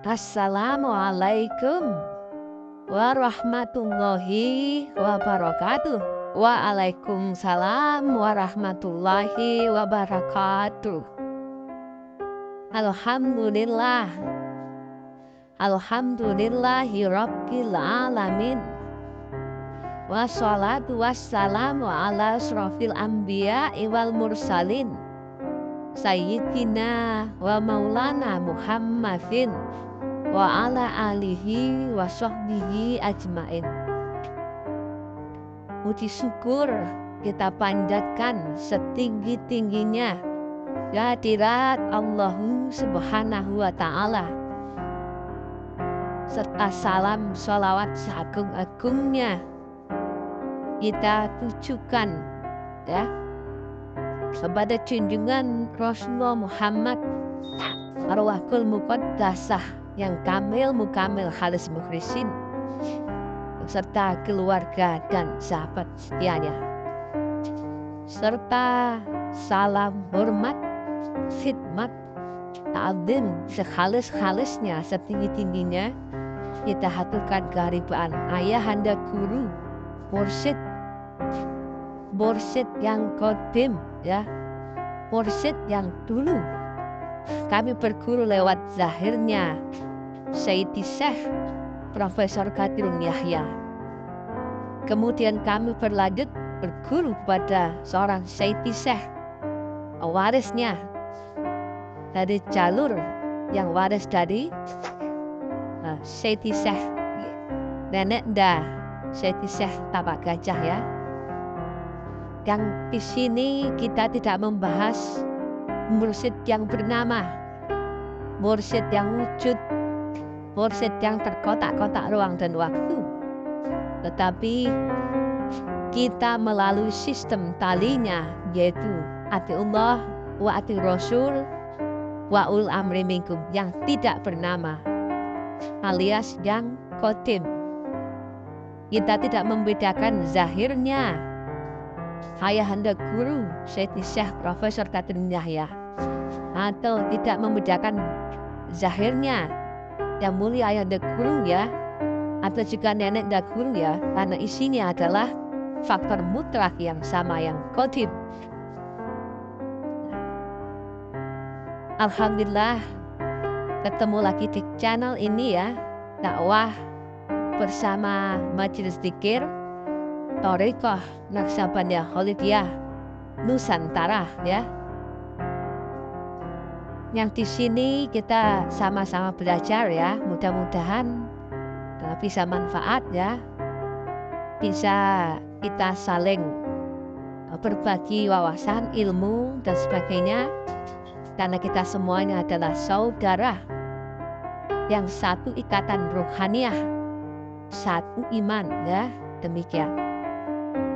Assalamualaikum warahmatullahi wabarakatuh. Waalaikumsalam warahmatullahi wabarakatuh. Alhamdulillah. Alhamdulillahi rabbil alamin. Wassalatu wassalamu ala asrofil anbiya wal mursalin Sayyidina wa maulana Muhammadin wa ala alihi wa sahbihi ajmain. Puji syukur kita panjatkan setinggi-tingginya kehadirat Allah subhanahu wa ta'ala, serta salam sholawat seagung-agungnya kita tujukan ya kepada junjungan Rasulullah Muhammad arwahul muqaddasah yang kamil mukamil halis mukhlisin, serta keluarga dan sahabat setianya, serta salam hormat khidmat ta'zim sehalis-halisnya setinggi-tingginya kita haturkan keharibaan ayahanda guru mursyid yang kodim ya, mursyid yang dulu kami berguru lewat zahirnya Sayyidi Syekh Profesor Qadirun Yahya. Kemudian kami berlanjut berguru kepada seorang Sayyidi Syekh, warisnya dari jalur yang waris dari Sayyidi Syekh nenek dah Sayyidi Syekh Tapak Gajah ya. Yang di sini kita tidak membahas mursyid yang bernama, mursyid yang wujud, mursyid yang terkotak-kotak ruang dan waktu, tetapi kita melalui sistem talinya, yaitu atiullah wa ati rasul wa ul amri minkum, yang tidak bernama alias yang kodim. Kita tidak membedakan zahirnya ayahanda guru Sayyidi Syekh Profesor Qadirun Yahya, atau tidak membedakan zahirnya yang mulia ayahanda guru ya, atau juga nenek guru ya, karena isinya adalah faktor mutlak yang sama, yang qadim. Alhamdulillah ketemu lagi di channel ini ya, dakwah bersama Majelis Dzikir Thariqah Naqsabandiyah Khalidiyah Nusantara ya. Yang di sini kita sama-sama belajar ya, mudah-mudahan bisa manfaat ya, bisa kita saling berbagi wawasan, ilmu dan sebagainya, karena kita semuanya adalah saudara yang satu ikatan ruhaniyah, satu iman ya, demikian.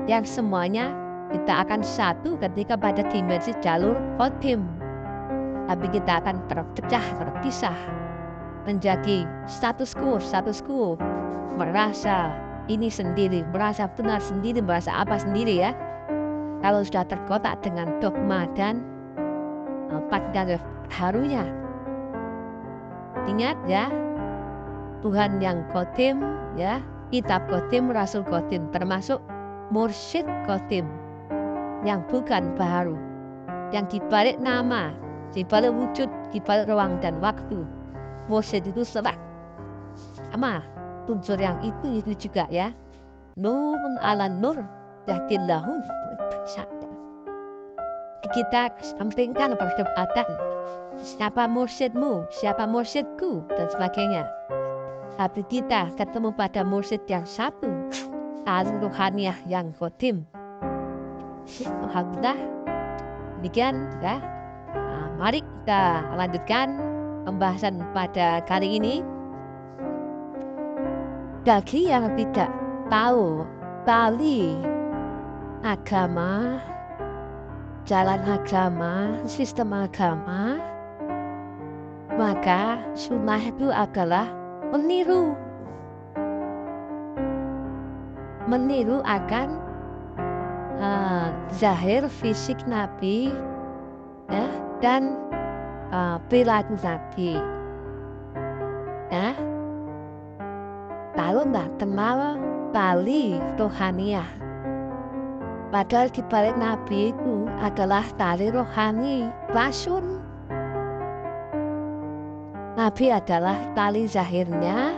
Yang semuanya kita akan satu ketika pada dimensi jalur qadim, tapi kita akan terpecah, terpisah menjadi status quo, merasa ini sendiri, merasa benar sendiri, merasa apa sendiri ya. Kalau sudah terkotak dengan dogma dan dan harunya, ingat ya, Tuhan yang qadim ya, kitab qadim, rasul qadim, termasuk mursyid qadim yang bukan baru, yang dibalik nama, dibalik wujud, dibalik ruang dan waktu, mursyid itu sama unsur yang itu juga ya. Nurun ala nur yahdillahu. Kita sampingkan perdebatan siapa mursyidmu, siapa mursyidku dan sebagainya, tapi kita ketemu pada mursyid yang satu, ruhaniyah yang qadim. Alhamdulillah demikian ya. Mari kita lanjutkan pembahasan pada kali ini. Bagi yang tidak tahu tali agama, jalan agama, sistem agama, maka sunnah itu adalah meniru akan zahir fisik Nabi ya, dan perilaku Nabi. ya, kalau nggak kenal tali rohaniah. Padahal di balik Nabi itu adalah tali rohani Rasul. Nabi adalah tali zahirnya,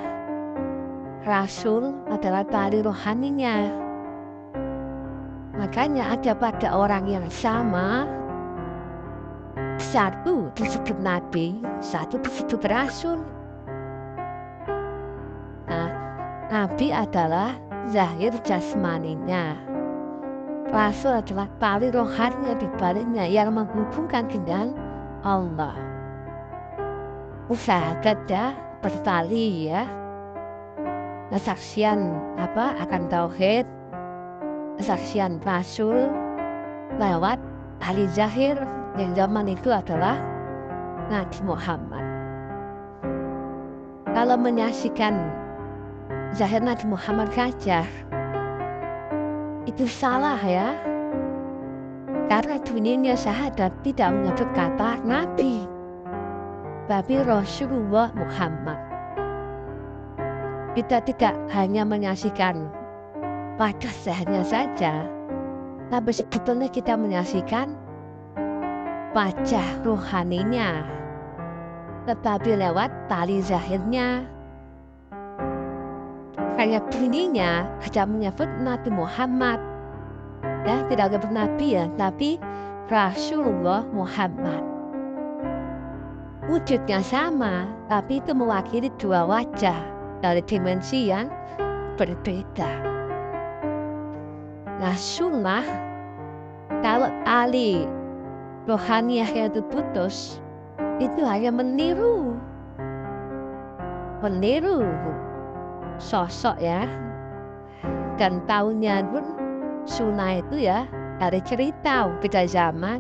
Rasul adalah tali rohaninya. Makanya ada pada orang yang sama, satu disebut Nabi, satu disebut Rasul. Nah, Nabi adalah zahir jasmaninya, Rasul adalah tali rohaninya di baliknya yang menghubungkan dengan Allah. Usahakan ya bertali ya, kesaksian akan tauhid, kesaksian Rasul lewat tali zahir yang zaman itu adalah Nabi Muhammad. Kalau menyaksikan zahir Nabi Muhammad saja itu salah ya, karena bunyinya syahadat tidak menyebut kata Nabi, tapi Rasulullah Muhammad. Kita tidak hanya menyaksikan wajah zahirnya saja, tapi sebetulnya kita menyaksikan wajah rohaninya, tetapi lewat tali zahirnya. Kayak bunyinya tidak menyebut Nabi Muhammad, ya, tidak menyebut Nabi ya, tapi Rasulullah Muhammad. Wujudnya sama, tapi itu mewakili dua wajah dari dimensi yang berbeda. Nah, sunnah kalau tali rohaniahnya itu putus, itu hanya meniru sosok ya, dan tahunnya pun sunnah itu ya dari cerita beda zaman.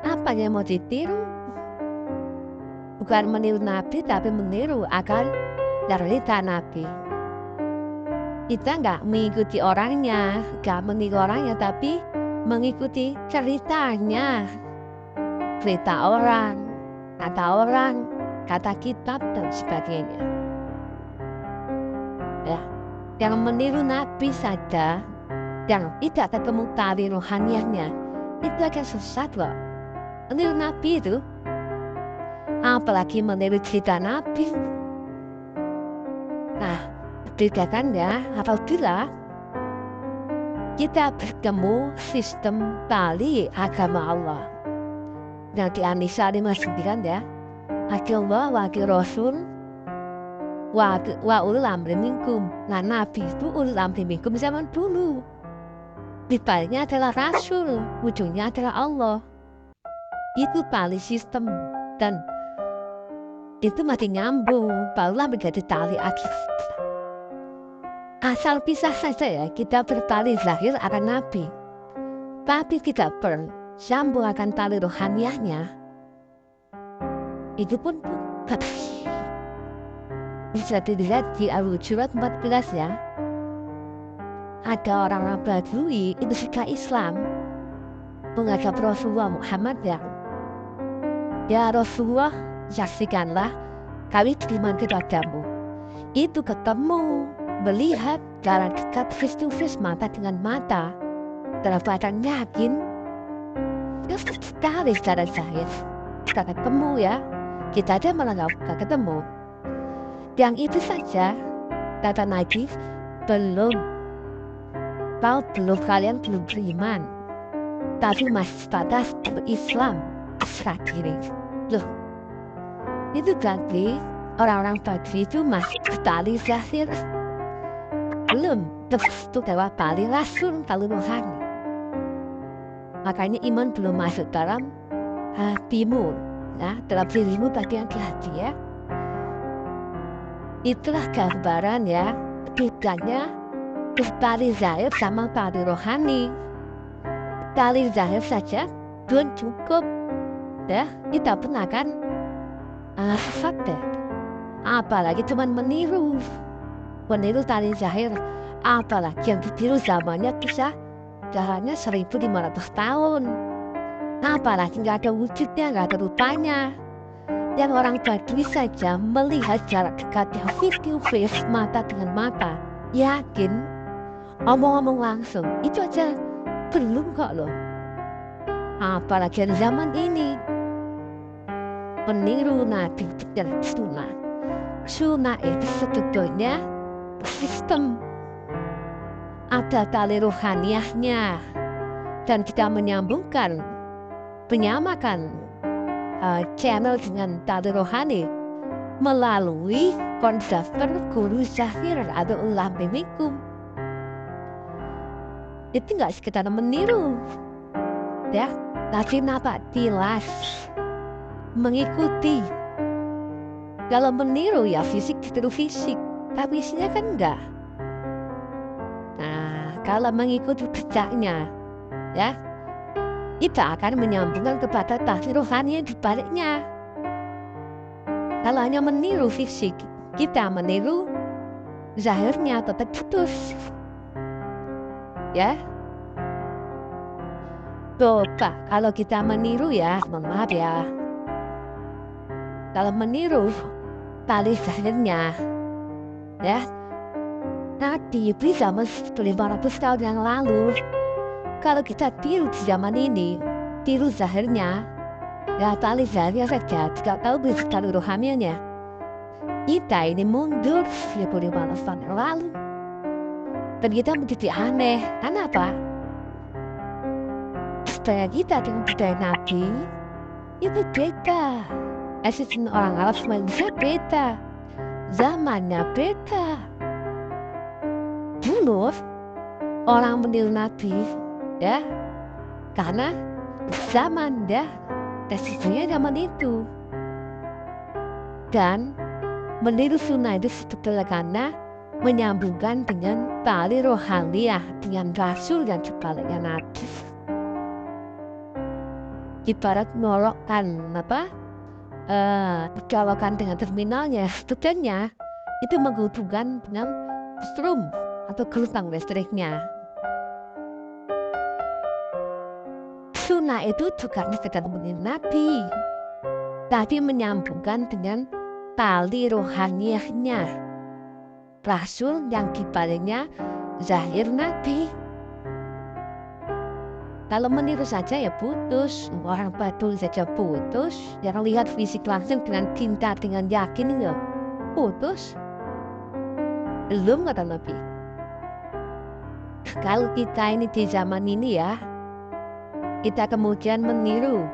Apa yang mau ditiru? Bukan meniru Nabi, tapi meniru akan cerita Nabi. Kita nggak mengikuti orangnya, nggak meniru orangnya, tapi mengikuti ceritanya, cerita orang, kata kitab dan sebagainya. Ya, yang meniru Nabi saja, yang tidak ketemu tali rohaniahnya, itu akan sesat loh. Meniru Nabi itu, apalagi meniru cerita Nabi. Nah, bedakan ya, apabila kita bertemu sistem tali agama Allah. Yang di An-Nisa 59 ya, Allah wa Rasul wa ulul amri minkum. Nah, Nabi itu ulul amri minkum zaman dulu. Di baliknya adalah Rasul, ujungnya adalah Allah. Itu tali sistem, dan itu masih nyambung, barulah menjadi tali akhir. Asal pisah saja ya, kita bertali zahir akan Nabi, tapi kita bersambung akan tali rohaniahnya, itu pun bisa dilihat di Al-Hujurat 14 ya. Ada orang-orang Badui itu suka Islam, menghadap Rasulullah Muhammad ya Rasulullah, saksikanlah kami beriman kepadamu. Itu ketemu, melihat jalan dekat face to face, mata dengan mata, dalam keadaan yakin, ya sekali secara zahir kita ketemu ya. Kita aja malah nggak ketemu. Yang itu saja, kata Nabi, kalian belum beriman, tapi masih sebatas berislam saat ini. Loh, itu berarti orang-orang Badui itu masih bertali zahir, belum terbentuk lewat tali Rasul, tali rohani. Makanya iman belum masuk dalam hatimu, ya, dalam dirimu bagian di hati ya. Itulah gambaran ya, bedanya tali zahir sama tali rohani. Tali zahir saja belum cukup ya, kita pun akan sesat deh. Apalagi cuma meniru tali zahir, apalagi yang ditiru zamannya bisa jalannya 1500 tahun. Apalagi nggak ada wujudnya, nggak ada rupanya. yang orang Badui saja melihat jarak dekatnya face to face, mata dengan mata, yakin omong-omong langsung, itu aja belum kok loh. Apalagi di zaman ini meniru Nabi dan sunnah. Sunnah itu sebetulnya sistem, ada tali rohaniahnya, dan kita menyambungkan, menyamakan channel dengan tali rohani melalui konseptor guru zahir atau ulama minkum. Itu nggak sekedar meniru, ya, tapi nampak jelas mengikuti. Kalau meniru ya fisik ditiru fisik, tapi isinya kan enggak. Nah, kalau mengikuti jejaknya, ya, kita akan menyambungkan kepada tafsir rohani di baliknya. Kalau hanya meniru fisik, kita meniru zahirnya tetap putus. Ya. Coba kalau kita meniru ya, mohon maaf ya. Kalau meniru tali zahirnya, ya, Nabi zaman 500 tahun yang lalu. Kalau kita tiru di zaman ini, tiru zahirnya, ya tali zahirnya saja, tidak tahu bisa tali rohaninya. Kita ini mundur 25 tahun yang lalu. Dan kita menjadi aneh. Kenapa? Budaya kita dengan budaya Nabi itu beda. Esensi orang Arab semuanya beda. Zamannya beda. Dulu orang meniru Nabi, ya, karena zaman, ya, tesisnya zaman itu. Dan meniru sunnah itu sebetulnya karena menyambungkan dengan tali rohaniah, dengan rasul yang sebaliknya Nabi. Ibarat nolokkan dicolokan dengan terminalnya, sebetulnya itu menghubungkan dengan strum atau gelombang listriknya. Sunnah itu bukan sekedar meniru Nabi, tapi menyambungkan dengan tali rohaniahnya, rasul yang dibaliknya zahir Nabi. Kalau meniru saja ya putus, orang Badui saja putus, yang lihat fisik langsung dengan cinta, dengan yakin ya putus. Belum kata Nabi. Kalau kita ini di zaman ini ya, kita kemudian meniru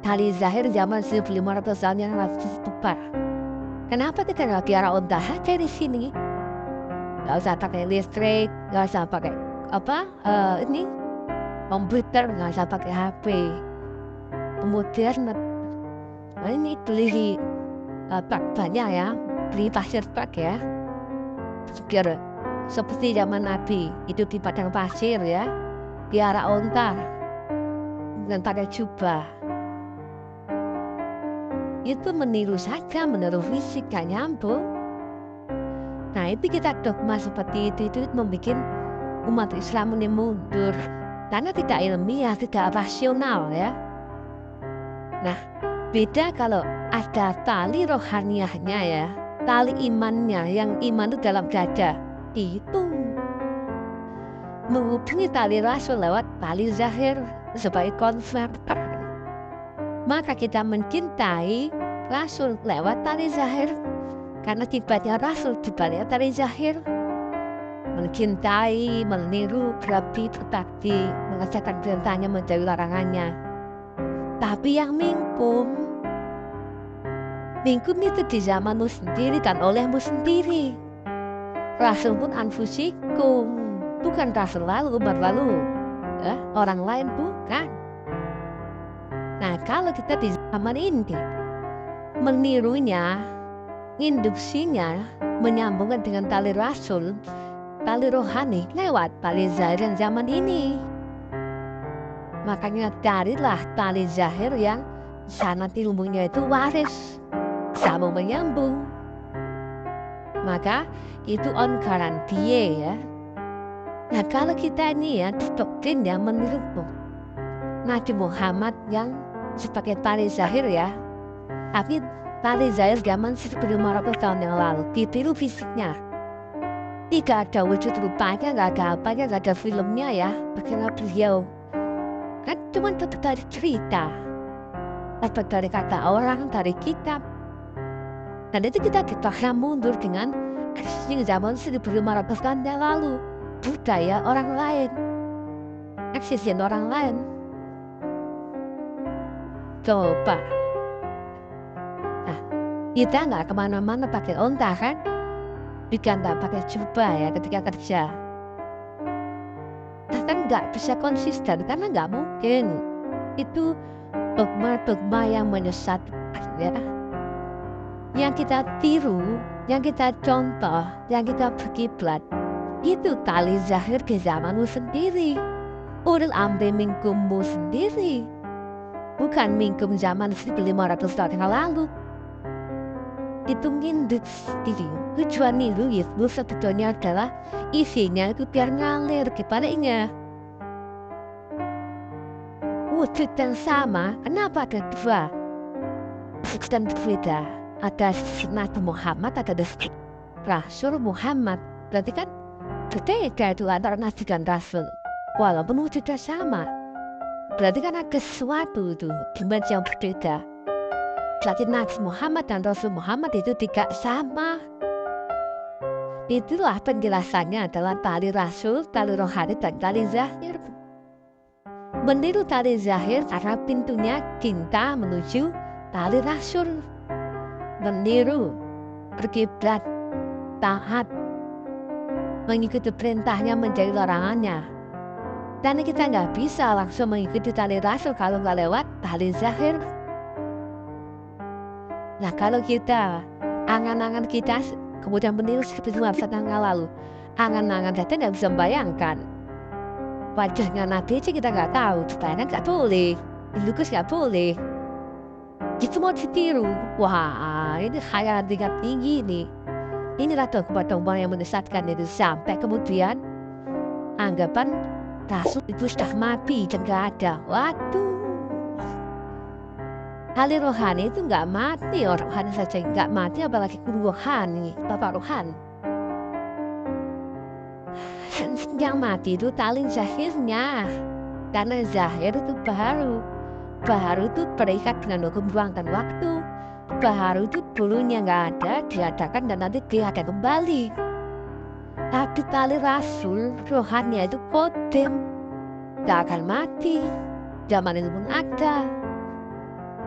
tali zahir zaman 1500 tahun yang lalu tepat. Kenapa kita nggak biara unta aja di sini? Gak usah pakai listrik, gak usah pakai ini komputer, gak usah pakai HP. Kemudian ini beli banyak ya, beli pasir truk ya, biar seperti zaman Nabi itu di padang pasir ya, biara unta dan pakai jubah. Itu meniru saja, meniru fisik, gak nyambung. Nah itu kita dogma seperti itu membuat umat Islam ini mundur karena tidak ilmiah, tidak rasional ya. Nah beda kalau ada tali rohaniahnya ya, tali imannya, yang iman itu dalam dada, itu menghubungi tali rasul lewat tali zahir sebagai konverter. Maka kita mencintai rasul lewat tali zahir, karena tiba-tiba rasul dibaliknya tali zahir. Mencintai, meniru, berarti berbakti, mengerjakan perintahnya, menjauhi larangannya. Tapi yang mingkum itu di zamanmu sendiri dan olehmu sendiri. Rasul pun anfusikum, bukan rasul lalu, umat lalu, orang lain bukan. Nah kalau kita di zaman ini menirunya, induksinya, menyambungkan dengan tali rasul, tali rohani lewat tali zahir yang zaman ini. Makanya carilah tali zahir yang sanad ilmunya itu waris, sama menyambung. Maka itu on garantie ya. Nah kalau kita ini ya doktrin yang meniru Nabi Muhammad yang sebagai tali zahir ya, Tapi tali zahir zaman 1500 tahun yang lalu, ditiru fisiknya. Tidak ada wujud rupanya, nggak ada apanya, nggak ada filmnya ya. Bagaimana beliau? Kan cuma tetap dari cerita. Dapat dari kata orang, dari kitab. Dan itu kita dipaksa mundur dengan existing zaman 1500 tahun yang lalu. Budaya orang lain. Existing orang lain. Coba. Nah, kita nggak kemana-mana pakai onta kan? Juga nggak pakai jubah ya ketika kerja. Kan nggak bisa konsisten karena nggak mungkin. Itu dogma-dogma yang menyesatkan ya. Yang kita tiru, yang kita contoh, yang kita berkiblat, itu tali zahir ke zamanmu sendiri. Ulil amri minkummu sendiri. Bukan minkum zaman 1500 tahun yang lalu. Itu ngindut sendiri. Tujuan niru itu sebetulnya adalah isinya itu biar ngalir kepadanya. Wujud yang sama, kenapa ada dua? Wujud yang berbeda. Ada Nabi Muhammad, ada Rasul Muhammad. Berarti kan berbeda itu antara Nabi dan Rasul. Walaupun wujudnya sama. Berarti kan ada sesuatu itu, dimensi yang berbeda. Berarti Nabi Muhammad dan Rasul Muhammad itu tidak sama. Itulah penjelasannya adalah tali rasul, tali rohani, dan tali zahir. Meniru tali zahir karena pintunya cinta menuju tali rasul. Meniru, berkiblat, taat, mengikuti perintahnya menjadi larangannya. Dan kita nggak bisa langsung mengikuti tali rasul kalau nggak lewat tali zahir. Nah kalau kita, angan-angan kita kemudian meniru seperti website yang lalu, angan-angan kita nggak bisa membayangkan. Wajahnya Nabi aja kita nggak tahu, supaya nggak boleh, dilukis nggak boleh. Itu mau ditiru, wah ini khayal tingkat tinggi nih. Inilah dogma-dogma yang menyesatkan itu sampai kemudian anggapan Rasul itu sudah mati dan nggak ada. Waduh. Ahli rohani itu nggak mati, orang rohani saja nggak mati, apalagi guru rohani, bapak rohani. Yang mati itu tali zahirnya, karena zahir itu baharu. Baharu itu terikat dengan hukum ruang dan waktu. Baharu itu dulunya nggak ada, diadakan dan nanti dia akan kembali. Tapi tali rasul, rohani itu kodem, nggak akan mati, zaman itu pun ada.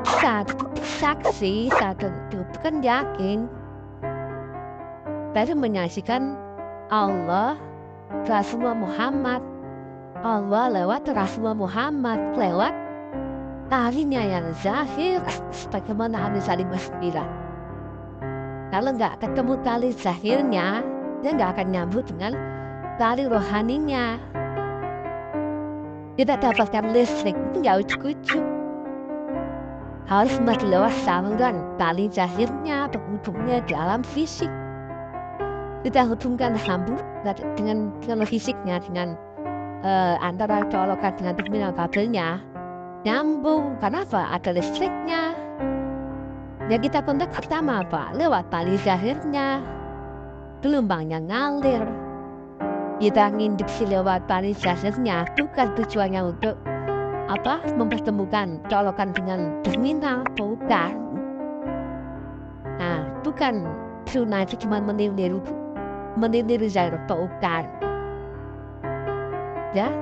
Satu saksi, satu bukan yakin. Baru menyaksikan Allah, Rasulullah Muhammad. Allah lewat Rasulullah Muhammad, lewat talinya yang zahir, sebagaimana hadis 59. Kalau nggak ketemu tali zahirnya, dia nggak akan nyambut dengan tali rohaninya. Kita dapatkan listrik, itu nggak ujuk-ujuk. Harus masih lewat saluran tali zahirnya, penghubungnya di alam fisik. Kita hubungkan sambung dengan fisiknya, dengan antara colokan dengan terminal kabelnya, nyambung. Kenapa? Ada listriknya. Ya kita kontak pertama apa? Lewat tali zahirnya, gelombangnya ngalir. Kita ngindiksi lewat tali zahirnya, bukan tujuannya untuk mempertemukan colokan dengan terminal, bukan. Nah, bukan sunnah itu cuma meniru zahir, bukan. Ya,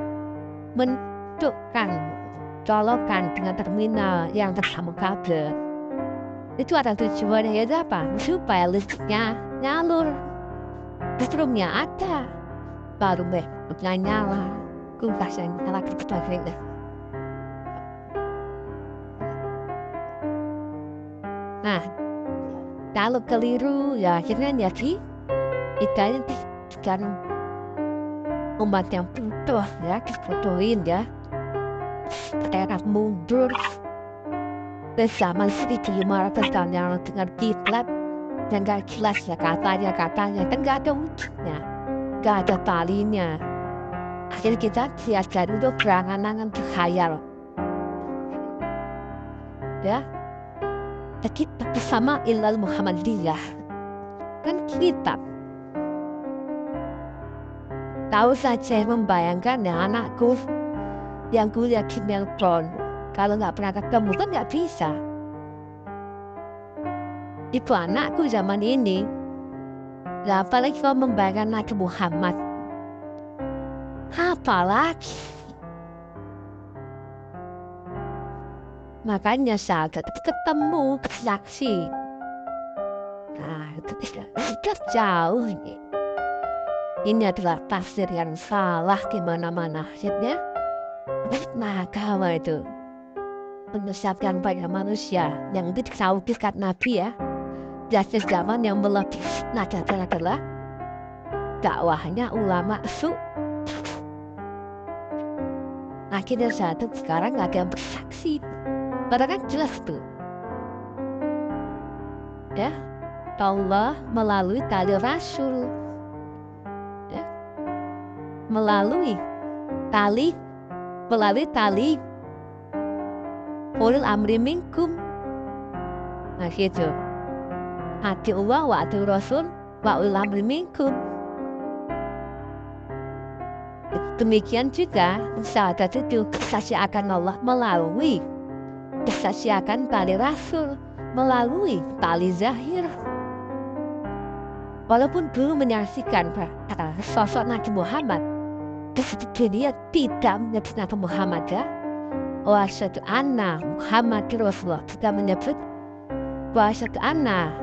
menunjukkan colokan dengan terminal yang tersambung kabel. Itu ada tujuannya, yaitu apa? Supaya listriknya nyalur, listriknya ada, baru nyala, kulkas yang nyala sebagainya. Nah, kalau keliru ya akhirnya jadi kita kan umat yang butuh ya, dibutuhin ya, daerah mundur ke zaman 1500 tahun yang lalu dengan kiblat dan gak jelas ya katanya kan gak ada wujudnya, gak ada talinya. Akhirnya kita diajari untuk berangan-angan berkhayal ya. Kita bersama Ilal Muhammadiyah. Kan kitab. Tahu saja membayangkan ya anakku yang kuliah di Melbourne. Kalau nggak pernah ketemu kan nggak bisa. Itu anakku zaman ini. Nah, apalagi kalau membayangkan Nabi Muhammad. Apalagi. Makanya saat ketemu saksi. Nah, itu sudah jauh ini. Ini adalah tafsir yang salah di mana-mana. Maksudnya, kamu itu menyesatkan banyak manusia yang tahu kisah Nabi ya. Dari zaman yang melebih adalah dakwahnya ulama su. Akhirnya sekarang nggak ada yang bersaksi. Padahal kan jelas tuh. Ya, Allah melalui tali Rasul. Ya, melalui tali ulil amri minkum. Nah gitu. Ati Allah wa ati Rasul wa ulil amri minkum. Demikian juga saat itu kesaksian Allah melalui kesaksian tali Rasul, melalui tali zahir. Walaupun dulu menyaksikan sosok Nabi Muhammad, dia tidak menyebut Nabi Muhammad ya. Wa asyhadu anna Muhammad Rasulullah, tidak menyebut wa asyhadu anna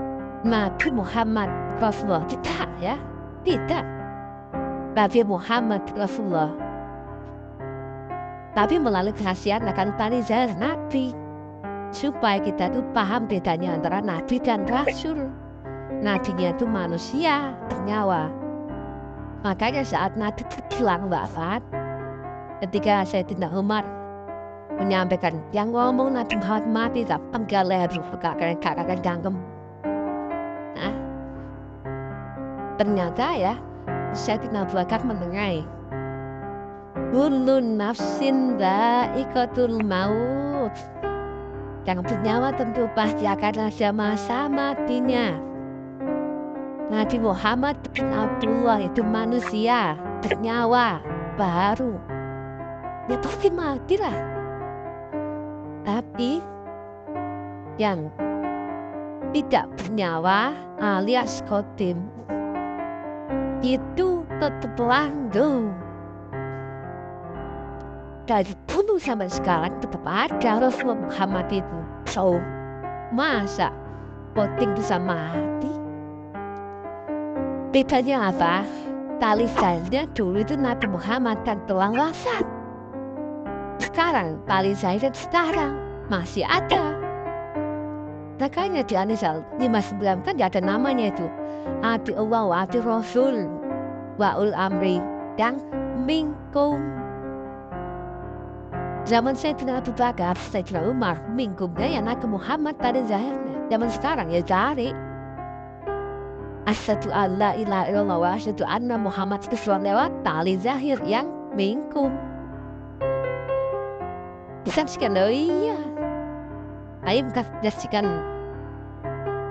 Nabi Muhammad Rasulullah, tidak ya, tidak. Nabi Muhammad Rasulullah. Tapi melalui kesaksian akan tali zahir Nabi. Supaya kita tuh paham bedanya antara Nabi dan Rasul. Nabinya itu manusia bernyawa. Makanya saat Nabi hilang wafat, ketika Sayyidina Umar menyampaikan yang ngomong Nabi Muhammad mati tak penggal leher kakak ganggem. Nah, ternyata ya Sayyidina Abu Bakar mendengai kullu nafsin dha'iqatul maut. Yang bernyawa tentu pasti akan ada masa matinya. Nabi Muhammad bin Abdullah itu manusia bernyawa baru. Ya pasti matilah. Tapi yang tidak bernyawa alias khotim itu tetap langgeng. Dari dulu sampai sekarang tetap ada Rasulullah Muhammad itu. So, masa voting bisa mati? Bedanya apa? Tali zahirnya dulu itu Nabi Muhammad dan telah wafat. Sekarang tali zahirnya sekarang masih ada. Makanya di An-Nisa 59 kan ada namanya itu. Ati Allah wa ati Rasul wa ul amri yang minkum. Zaman Sayyidina Abu Bakar, Sayyidina Umar, minkumnya ya Nabi Muhammad tadi zahirnya. Zaman sekarang ya cari. Asyhadu an la ilaha illallah wa asyhadu anna Muhammad Rasulullah lewat tali zahir yang minkum. Disaksikan, oh iya. Ayo menyaksikan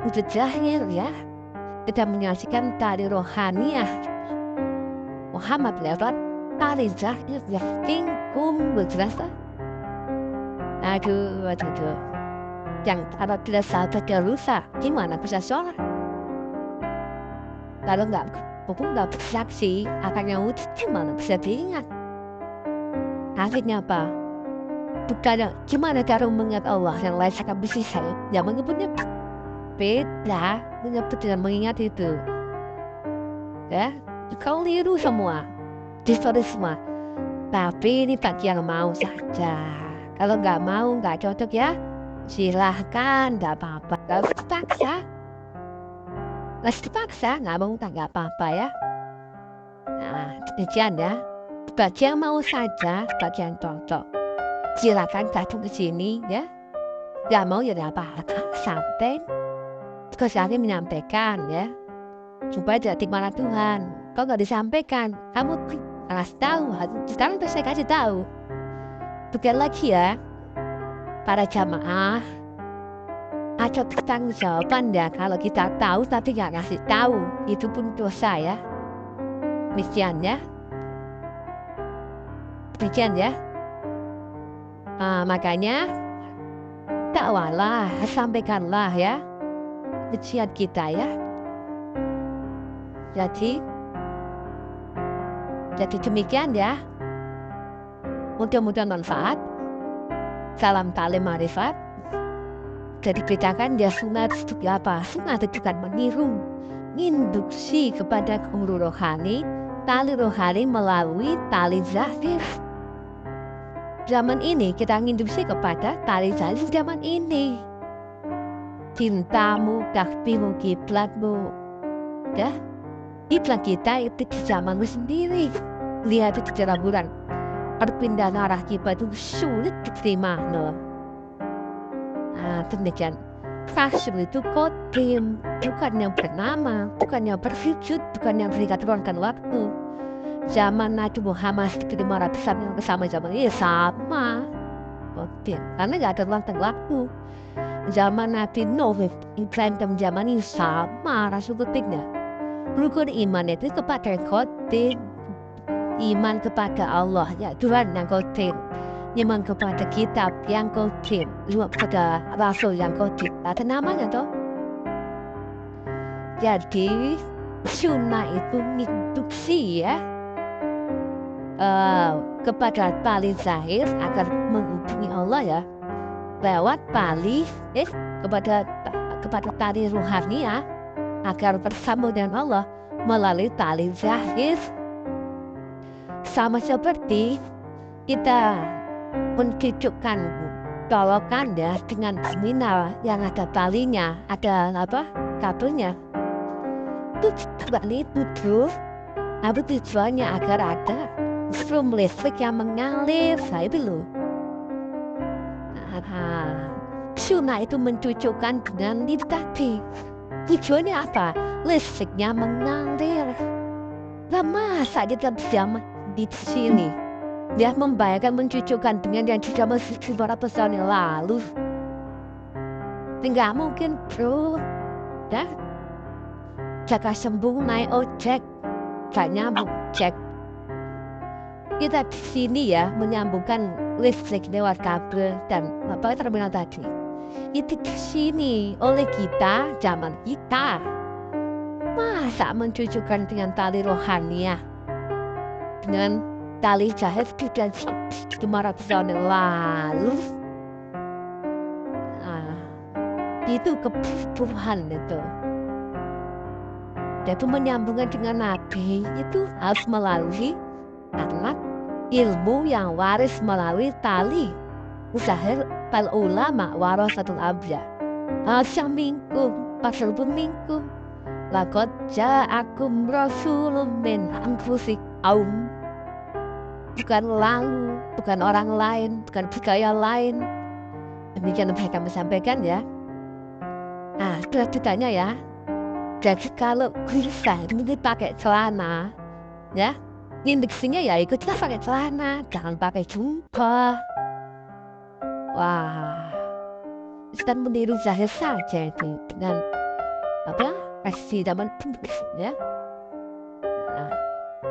wujud zahir ya. Kita menyaksikan tali rohaniah Muhammad lewat tali zahir yang minkum. Berjelaslah. Aduh. Yang kalau tidak sahabatnya rusak, gimana bisa sholat? Kalau nggak bersaksi, akannya wujud gimana bisa diingat? Akhirnya apa? Bukan gimana cara mengingat Allah yang lain akan bisa saya. Yang menyebutnya beda, menyebut dengan mengingat itu. Ya, kau liru semua, distorsi semua. Tapi ini bagi yang mau saja. Kalau nggak mau, nggak cocok ya, silahkan, nggak apa-apa. Nggak harus dipaksa, nggak mau nggak apa-apa ya. Nah, demikian ya. Bagi yang mau saja, bagi yang cocok, silakan gabung ke sini ya. Nggak mau ya nggak apa-apa, santai. Terus saya menyampaikan ya, supaya tidak dimarahi Tuhan. Kalau nggak disampaikan, kamu kasih tahu. Sekarang saya kasih tahu. Bukan lagi ya, para jamaah ada pertanggung jawaban ya kalau kita tahu tapi nggak ngasih tahu, itu pun dosa ya. Demikian ya. Demikian ya. Makanya dakwalah, sampaikanlah ya nasihat kita ya. Jadi demikian ya. Mudah-mudahan manfaat. Salam Ta'lim Ma'rifat. Jadi beritakan ya sunat itu apa? Sunat itu kan meniru, induksi kepada guru rohani, tali rohani melalui tali zahir. Zaman ini kita induksi kepada tali zahir zaman ini. Cintamu, takbimu, kiblatmu, ya. Kiblat kita itu di zamanmu sendiri. Lihat itu secara bulan. Perpindahan arah kiblat itu sulit diterima, no. Demikian. Rasul itu kodim, bukan yang bernama, bukan yang bersujud, bukan yang berikat ruangkan waktu. Zaman Nabi Muhammad 1500 tahun yang sama zaman ini sama kodim, karena nggak ada ruangkan waktu. Zaman Nabi Nuh, Ibrahim dan zaman ini sama Rasul kodimnya. Rukun iman itu kepada kodim, iman kepada Allah, ya Tuhan yang kodim. Iman kepada kitab yang kodim, juga kepada rasul yang kodim. Ada namanya toh. Jadi sunnah itu induksi ya kepada tali zahir agar menghubungi Allah ya lewat tali kepada tali ruhani ya agar bersama dengan Allah melalui tali zahir. Sama seperti kita mencucukkan colokan ya dengan terminal yang ada talinya, ada kabelnya. Tujuan itu tujuannya agar ada strum listrik yang mengalir, itu loh. Sunnah itu mencucukkan dengan itu tadi. Tujuannya apa? Listriknya mengalir. Masa kita bisa di sini? Dia membayangkan mencucukkan dengan yang sudah beberapa tahun yang lalu. Tidak mungkin bro. Ya? Jaka sembuh naik ojek, gak nyambung cek. Kita di sini ya menyambungkan listrik lewat kabel dan terminal tadi. Itu di sini oleh kita zaman kita. Masa mencucukkan dengan tali rohaniah, dengan tali zahir sudah 500 tahun yang lalu. Itu kebutuhan itu. Dan menyambungkan dengan Nabi itu harus melalui anak ilmu yang waris melalui tali zahir. Para ulama warasatul anbiya. Hasya minkum, pasal pun minkum. Laqad ja'akum rasulun min anfusikum. Bukan lalu, bukan orang lain, bukan budaya lain. Demikian mereka menyampaikan ya. Selanjutnya ya. Jadi kalau bisa ini pakai celana, ya, induksinya ya ikutlah pakai celana, jangan pakai jubah. Wah, dan meniru zahir saja itu dengan kasih zaman ya.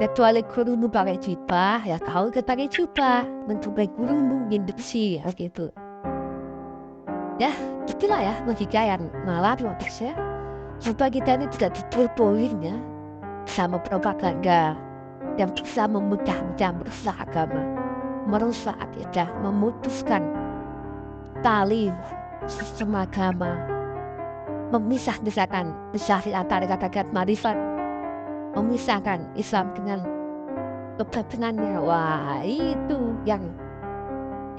Kecuali gurumu pakai jubah, ya kau pakai jubah, mencobai gurumu induksi ya gitu. Ya, itulah ya logika yang malah ya. Supaya kita ini tidak diterpoin ya sama propaganda yang bisa memudah-mudah merusak agama, merusak ya, memutuskan tali sistem agama, memisahkan antara kata-kata marifat, memisahkan Islam dengan kebatinannya. Wah, itu yang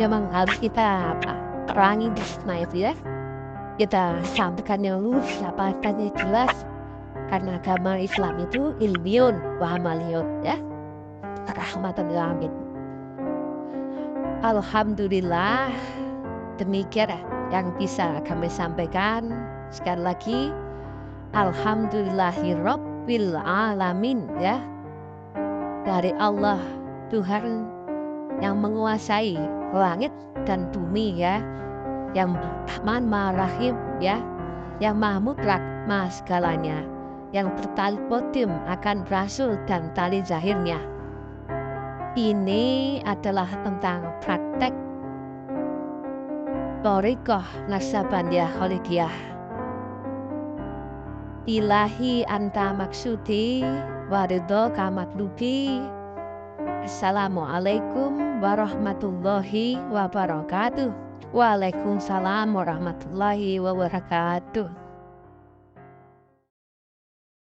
memang harus kita perangi di sana itu ya. Kita sampaikan yang lurus, sampaikannya jelas, karena agama Islam itu ilmiun wa amaliyun ya, rahmatan lil alamin. Alhamdulillah, demikian yang bisa kami sampaikan. Sekali lagi, alhamdulillahirabbil alamin ya, dari Allah Tuhan yang menguasai langit dan bumi ya. yang Rahman Maha Rahim, ya, yang Maha Mutlak, Maha segalanya, yang bertali kotim akan rasul dan tali zahirnya. Ini adalah tentang praktek Thariqah Naqsabandiyah Khalidiyah. Ilahi anta maksudi waridho kamatlubi. Assalamualaikum warahmatullahi wabarakatuh. Waalaikumsalam warahmatullahi wabarakatuh.